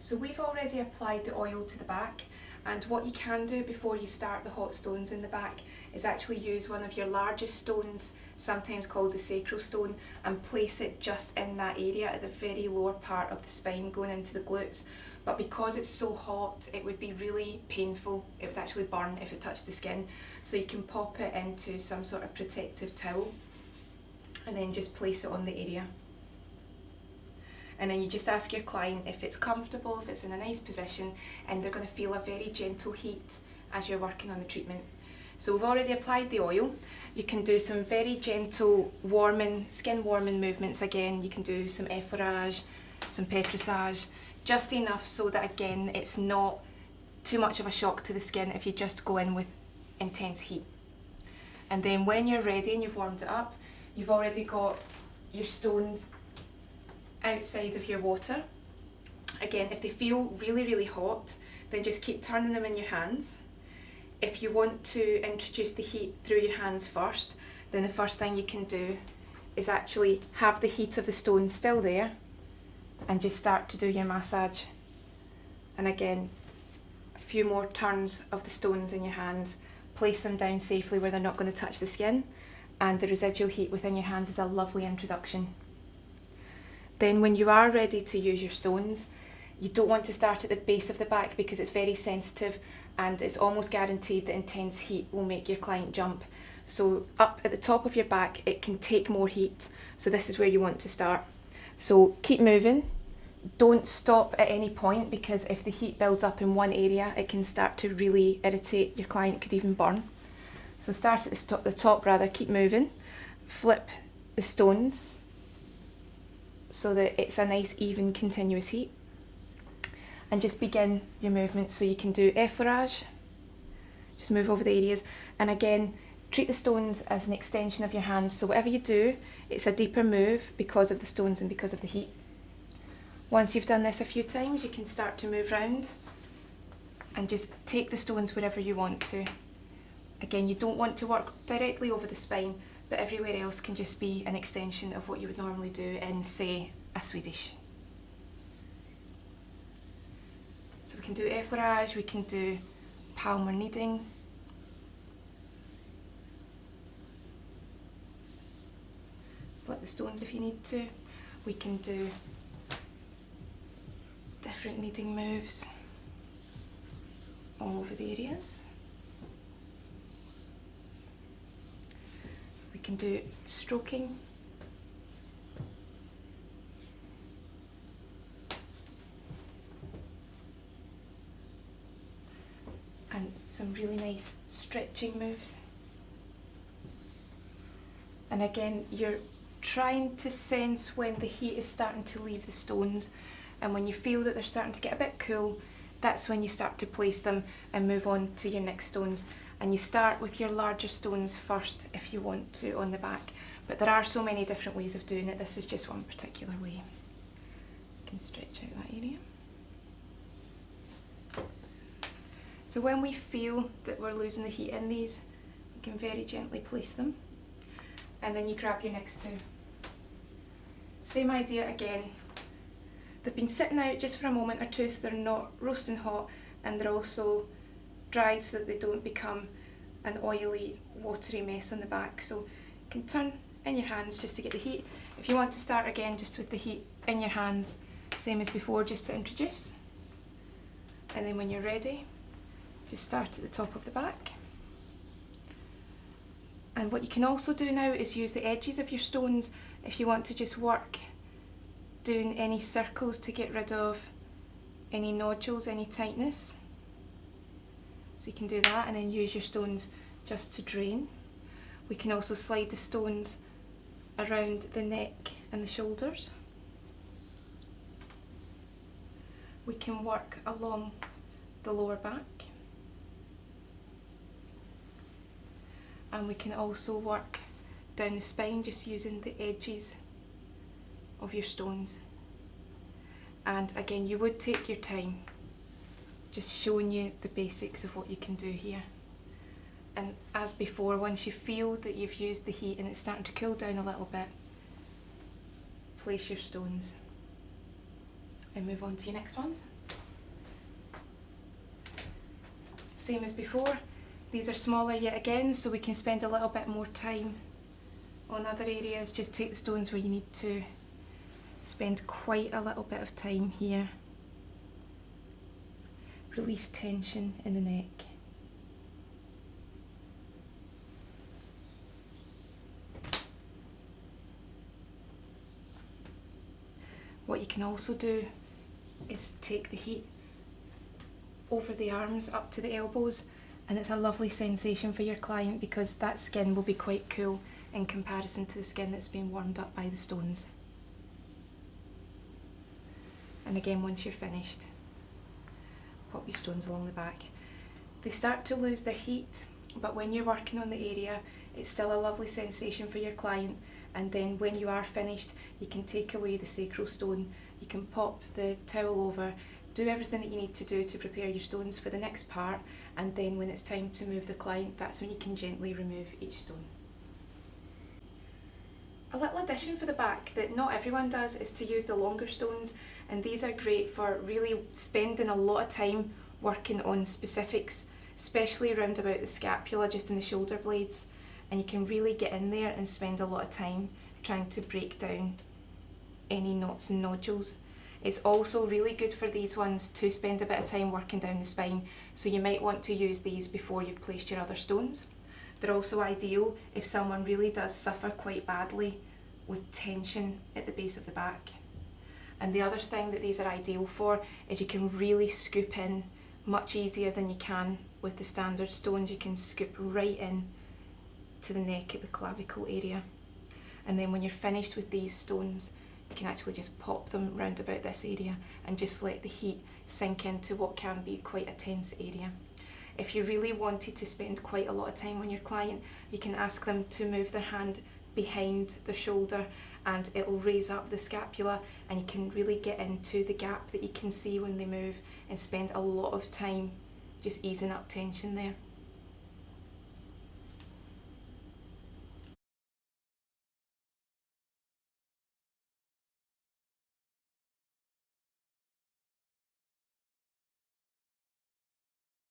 So we've already applied the oil to the back, and what you can do before you start the hot stones in the back is actually use one of your largest stones, sometimes called the sacral stone, and place it just in that area at the very lower part of the spine going into the glutes. But because it's so hot, it would be really painful. It would actually burn if it touched the skin. So you can pop it into some sort of protective towel and then just place it on the area. And then you just ask your client if it's comfortable, if it's in a nice position, and they're going to feel a very gentle heat as you're working on the treatment. So we've already applied the oil. You can do some very gentle warming, skin warming movements again. You can do some effleurage, some petrissage, just enough so that again it's not too much of a shock to the skin if you just go in with intense heat. And then when you're ready and you've warmed it up, you've already got your stones outside of your water. Again, if they feel really, really hot, then just keep turning them in your hands. If you want to introduce the heat through your hands first, then the first thing you can do is actually have the heat of the stone still there and just start to do your massage. And again, a few more turns of the stones in your hands, place them down safely where they're not going to touch the skin, and the residual heat within your hands is a lovely introduction. Then when you are ready to use your stones, you don't want to start at the base of the back because it's very sensitive and it's almost guaranteed that intense heat will make your client jump. So up at the top of your back, it can take more heat. So this is where you want to start. So keep moving. Don't stop at any point, because if the heat builds up in one area, it can start to really irritate your client, could even burn. So start at the top, keep moving. Flip the stones so that it's a nice, even, continuous heat. And just begin your movement. So you can do effleurage, just move over the areas. And again, treat the stones as an extension of your hands. So whatever you do, it's a deeper move because of the stones and because of the heat. Once you've done this a few times, you can start to move around and just take the stones wherever you want to. Again, you don't want to work directly over the spine, but everywhere else can just be an extension of what you would normally do in, say, a Swedish. So we can do effleurage, we can do palmar kneading. Flip the stones if you need to. We can do different kneading moves all over the areas. We can do stroking. And some really nice stretching moves. And again, you're trying to sense when the heat is starting to leave the stones, and when you feel that they're starting to get a bit cool, that's when you start to place them and move on to your next stones. And you start with your larger stones first if you want to on the back, but there are so many different ways of doing it. This is just one particular way. You can stretch out that area. So when we feel that we're losing the heat in these, you can very gently place them, and then you grab your next two. Same idea again. They've been sitting out just for a moment or two, so they're not roasting hot, and they're also dried so that they don't become an oily, watery mess on the back. So you can turn in your hands just to get the heat. If you want to start again just with the heat in your hands, same as before, just to introduce. And then when you're ready, just start at the top of the back. And what you can also do now is use the edges of your stones if you want to just work doing any circles to get rid of any nodules, any tightness. So you can do that and then use your stones just to drain. We can also slide the stones around the neck and the shoulders. We can work along the lower back. And we can also work down the spine just using the edges of your stones. And again, you would take your time, just showing you the basics of what you can do here. And as before, once you feel that you've used the heat and it's starting to cool down a little bit, place your stones and move on to your next ones. Same as before, these are smaller yet again, so we can spend a little bit more time on other areas. Just take the stones where you need to spend quite a little bit of time here. Release tension in the neck. What you can also do is take the heat over the arms up to the elbows, and it's a lovely sensation for your client because that skin will be quite cool in comparison to the skin that's been warmed up by the stones. And again, once you're finished, pop your stones along the back. They start to lose their heat, but when you're working on the area, it's still a lovely sensation for your client. And then when you are finished, you can take away the sacral stone, you can pop the towel over, do everything that you need to do to prepare your stones for the next part, and then when it's time to move the client, that's when you can gently remove each stone. A little addition for the back that not everyone does is to use the longer stones, and these are great for really spending a lot of time working on specifics, especially around about the scapula, just in the shoulder blades. And you can really get in there and spend a lot of time trying to break down any knots and nodules. It's also really good for these ones to spend a bit of time working down the spine, so you might want to use these before you've placed your other stones. They're also ideal if someone really does suffer quite badly with tension at the base of the back. And the other thing that these are ideal for is you can really scoop in much easier than you can with the standard stones. You can scoop right in to the neck at the clavicle area, and then when you're finished with these stones, you can actually just pop them round about this area and just let the heat sink into what can be quite a tense area. If you really wanted to spend quite a lot of time on your client, you can ask them to move their hand behind the shoulder and it'll raise up the scapula, and you can really get into the gap that you can see when they move and spend a lot of time just easing up tension there.